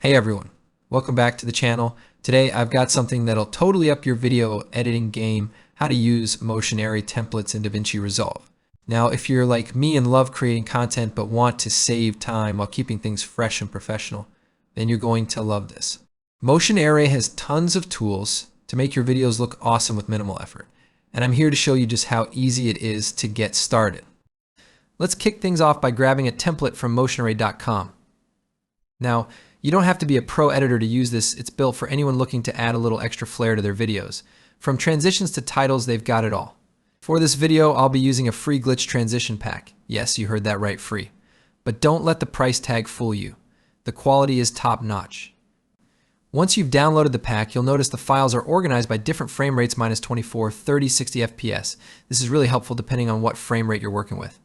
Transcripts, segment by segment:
Hey everyone, welcome back to the channel. Today I've got something that'll totally up your video editing game, how to use motion array templates in DaVinci Resolve. Now if you're like me and love creating content but want to save time while keeping things fresh and professional, then you're going to love this. Motion array has tons of tools to make your videos look awesome with minimal effort, and I'm here to show you just how easy it is to get started. Let's kick things off by grabbing a template from motionarray.com. Now, you don't have to be a pro editor to use this. It's built for anyone looking to add a little extra flair to their videos. From transitions to titles, they've got it all. For this video, I'll be using a free glitch transition pack. Yes, you heard that right, free. But don't let the price tag fool you. The quality is top notch. Once you've downloaded the pack, you'll notice the files are organized by different frame rates, minus 24, 30, 60 FPS. This is really helpful depending on what frame rate you're working with.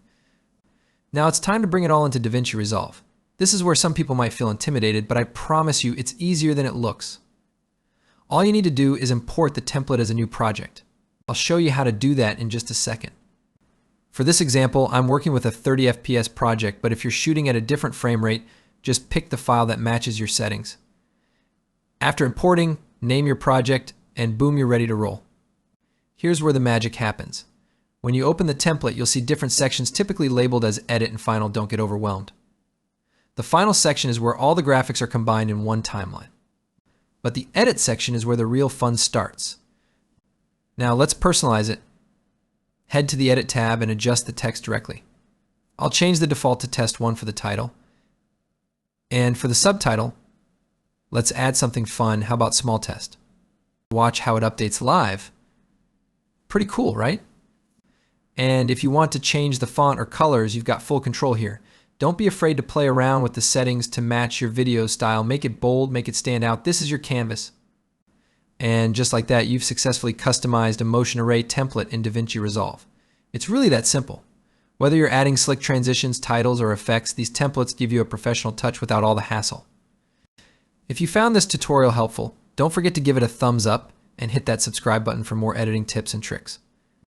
Now it's time to bring it all into DaVinci Resolve. This is where some people might feel intimidated, but I promise you it's easier than it looks. All you need to do is import the template as a new project. I'll show you how to do that in just a second. For this example, I'm working with a 30 FPS project, but if you're shooting at a different frame rate, just pick the file that matches your settings. After importing, name your project, and boom, you're ready to roll. Here's where the magic happens. When you open the template, you'll see different sections typically labeled as Edit and Final. Don't get overwhelmed. The final section is where all the graphics are combined in one timeline. But the edit section is where the real fun starts. Now let's personalize it. Head to the edit tab and adjust the text directly. I'll change the default to test 1 for the title. And for the subtitle, let's add something fun. How about small test? Watch how it updates live. Pretty cool, right? And if you want to change the font or colors, you've got full control here. Don't be afraid to play around with the settings to match your video style. Make it bold, make it stand out. This is your canvas. And just like that, you've successfully customized a motion array template in DaVinci Resolve. It's really that simple. Whether you're adding slick transitions, titles, or effects, these templates give you a professional touch without all the hassle. If you found this tutorial helpful, don't forget to give it a thumbs up and hit that subscribe button for more editing tips and tricks.